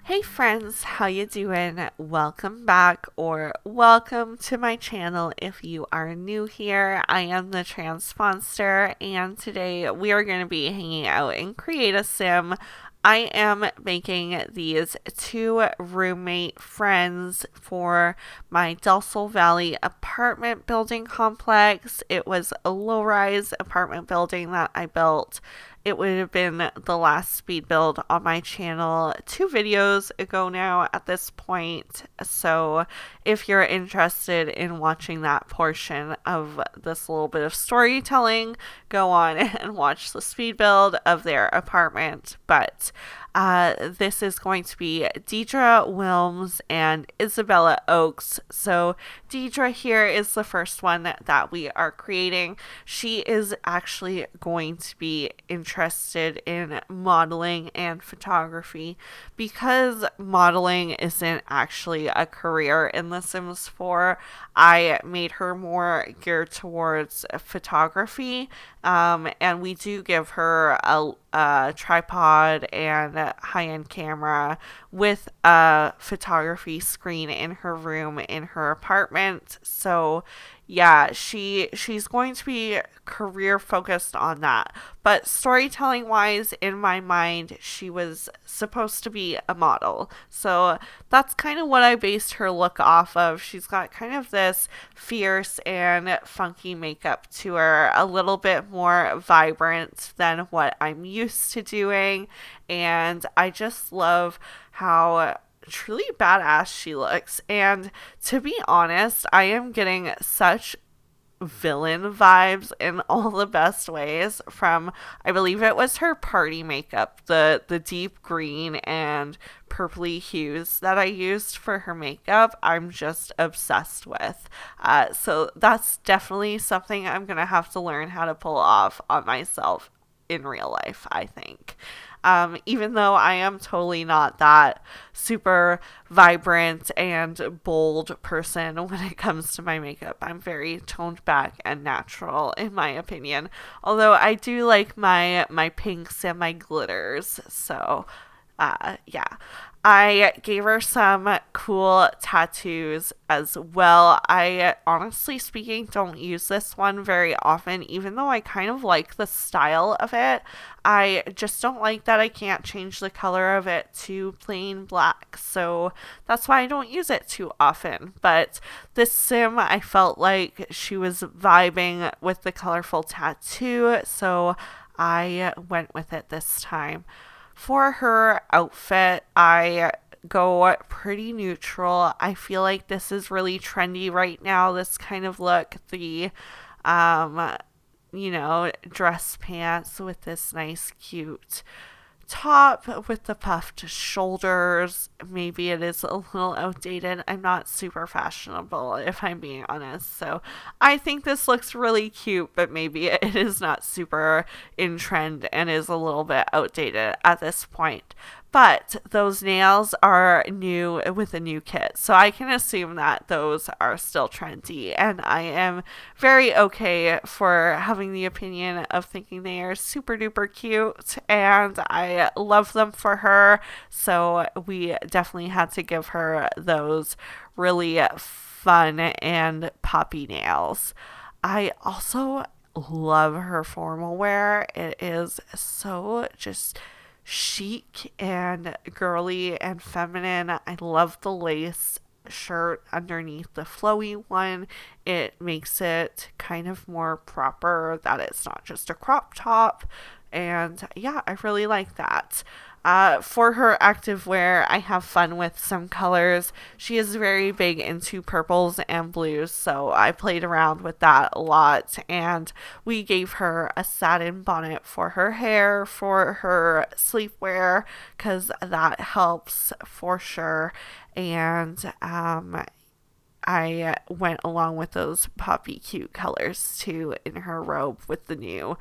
Hey friends, how you doing? Welcome back or welcome to my channel if you are new here. I am the TheTranspondster and today we are going to be hanging out in Create a Sim. I am making these two roommate friends for my Delsol Valley apartment building complex. It was a low-rise apartment building that I built. It would have been the last speed build on my channel 2 videos ago now at this point. So if you're interested in watching that portion of this little bit of storytelling, go on and watch the speed build of their apartment. But this is going to be Diedre Wilms and Isabella Oakes. So Diedre here is the first one that we are creating. She is actually going to be interested in modeling and photography because modeling isn't actually a career in The Sims 4. I made her more geared towards photography, and we do give her a tripod and a high-end camera with a photography screen in her room in her apartment. So yeah, she's going to be career focused on that. But storytelling wise, in my mind, she was supposed to be a model. So that's kind of what I based her look off of. She's got kind of this fierce and funky makeup to her, a little bit more vibrant than what I'm used to doing. And I just love how truly badass she looks. And to be honest, I am getting such villain vibes in all the best ways from, I believe it was her party makeup, the deep green and purpley hues that I used for her makeup. I'm just obsessed with. So that's definitely something I'm gonna have to learn how to pull off on myself in real life, I think. Even though I am totally not that super vibrant and bold person when it comes to my makeup. I'm very toned back and natural, in my opinion. Although I do like my pinks and my glitters. So yeah. I gave her some cool tattoos as well. I honestly speaking don't use this one very often, even though I kind of like the style of it. I just don't like that I can't change the color of it to plain black. So that's why I don't use it too often. But this sim, I felt like she was vibing with the colorful tattoo. So I went with it this time. For her outfit, I go pretty neutral. I feel like this is really trendy right now, this kind of look. The, um, dress pants with this nice, cute top with the puffed shoulders. Maybe it is a little outdated. I'm not super fashionable, if I'm being honest. So I think this looks really cute, but maybe it is not super in trend and is a little bit outdated at this point. But those nails are new with a new kit, so I can assume that those are still trendy, and I am very okay for having the opinion of thinking they are super duper cute, and I love them for her, so we definitely had to give her those really fun and poppy nails. I also love her formal wear. It is so just chic and girly and feminine. I love the lace shirt underneath the flowy one. It makes it kind of more proper, that it's not just a crop top. And yeah, I really like that. For her active wear, I have fun with some colors. She is very big into purples and blues, so I played around with that a lot. And we gave her a satin bonnet for her hair, for her sleepwear, because that helps for sure. And I went along with those poppy cute colors too in her robe with the new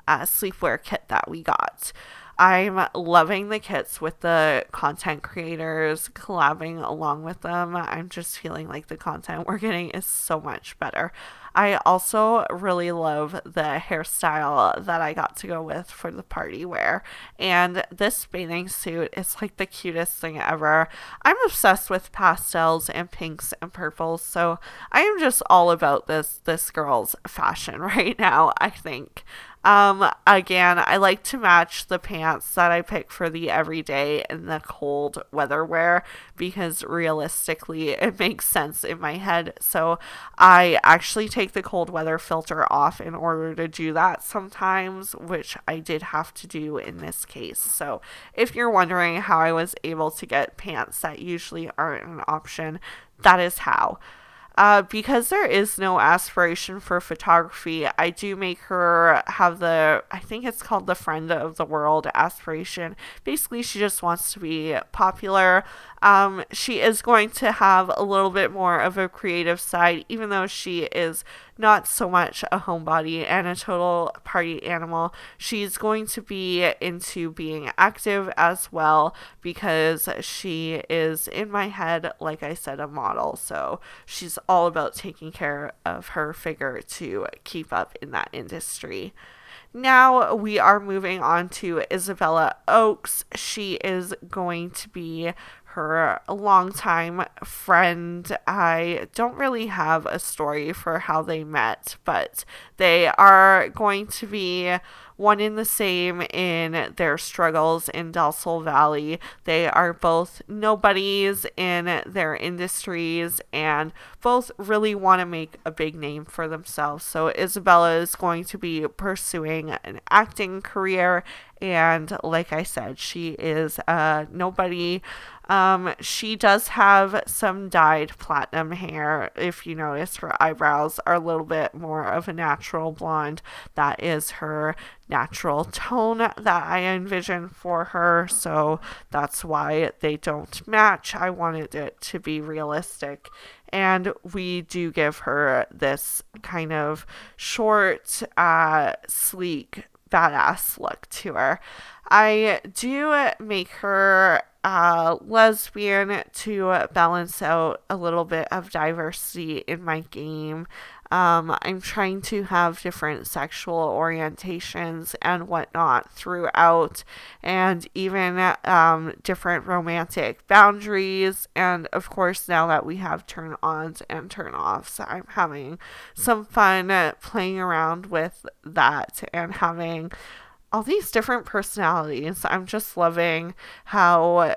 sleepwear kit that we got. I'm loving the kits with the content creators collabing along with them. I'm just feeling like the content we're getting is so much better. I also really love the hairstyle that I got to go with for the party wear. And this bathing suit is like the cutest thing ever. I'm obsessed with pastels and pinks and purples, so I am just all about this girl's fashion right now, I think. Again, I like to match the pants that I pick for the everyday and the cold weather wear because realistically it makes sense in my head. So I actually take the cold weather filter off in order to do that sometimes, which I did have to do in this case. So if you're wondering how I was able to get pants that usually aren't an option, that is how. Because there is no aspiration for photography, I do make her have I think it's called the friend of the world aspiration. Basically, she just wants to be popular. She is going to have a little bit more of a creative side, even though she is not so much a homebody and a total party animal. She's going to be into being active as well because she is, in my head, like I said, a model. So she's all about taking care of her figure to keep up in that industry. Now we are moving on to Isabella Oakes. She is going to be her longtime friend. I don't really have a story for how they met, but they are going to be one in the same in their struggles in Del Sol Valley. They are both nobodies in their industries and both really want to make a big name for themselves. So Isabella is going to be pursuing an acting career, and like I said, she is a nobody. She does have some dyed platinum hair. If you notice, her eyebrows are a little bit more of a natural blonde. That is her natural tone that I envision for her, so that's why they don't match. I wanted it to be realistic. And we do give her this kind of short, sleek, badass look to her. I do make her lesbian to balance out a little bit of diversity in my game. I'm trying to have different sexual orientations and whatnot throughout, and even different romantic boundaries. And of course, now that we have turn ons and turn offs, I'm having some fun playing around with that and having all these different personalities. I'm just loving how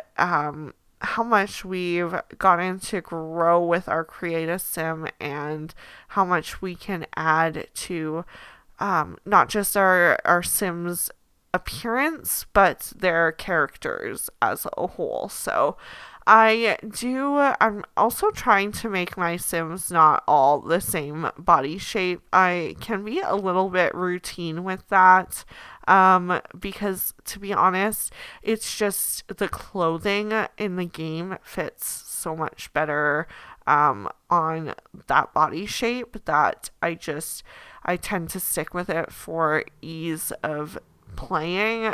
much we've gotten to grow with our creative sim and how much we can add to not just our sims appearance but their characters as a whole. So I'm also trying to make my sims not all the same body shape. I can be a little bit routine with that. Because to be honest, it's just the clothing in the game fits so much better, on that body shape that I tend to stick with it for ease of playing,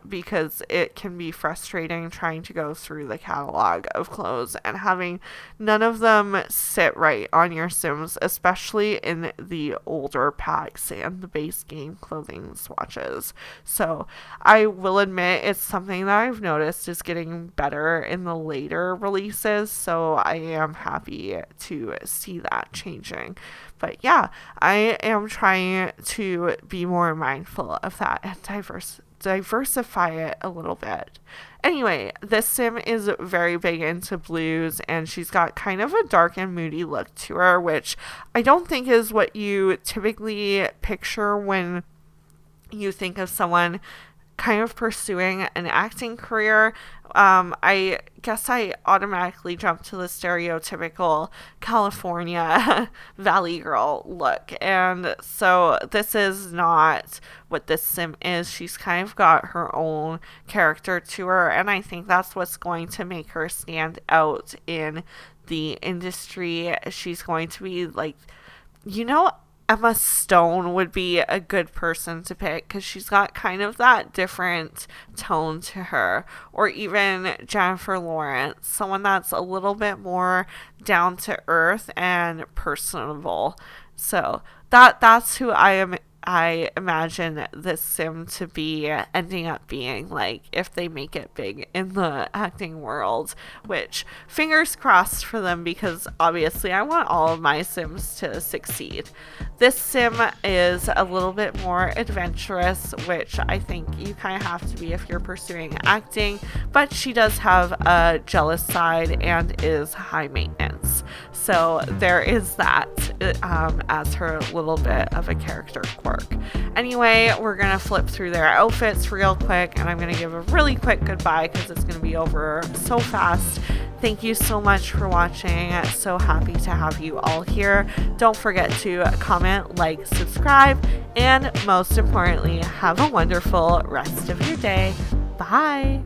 because it can be frustrating trying to go through the catalog of clothes and having none of them sit right on your sims, especially in the older packs and the base game clothing swatches. So I will admit it's something that I've noticed is getting better in the later releases, so I am happy to see that changing. But yeah, I am trying to be more mindful of that and diversify it a little bit. Anyway, this sim is very big into blues, and she's got kind of a dark and moody look to her, which I don't think is what you typically picture when you think of someone kind of pursuing an acting career. I guess I automatically jump to the stereotypical California Valley girl look. And so this is not what this sim is. She's kind of got her own character to her, and I think that's what's going to make her stand out in the industry. She's going to be like, you know, Emma Stone would be a good person to pick because she's got kind of that different tone to her. Or even Jennifer Lawrence, someone that's a little bit more down to earth and personable. So that's who I imagine this sim to be ending up being, like, if they make it big in the acting world, which fingers crossed for them, because obviously I want all of my sims to succeed. This sim is a little bit more adventurous, which I think you kind of have to be if you're pursuing acting, but she does have a jealous side and is high maintenance. So there is that as her little bit of a character quirk. Anyway, we're going to flip through their outfits real quick, and I'm going to give a really quick goodbye because it's going to be over so fast. Thank you so much for watching. So happy to have you all here. Don't forget to comment, like, subscribe, and most importantly, have a wonderful rest of your day. Bye.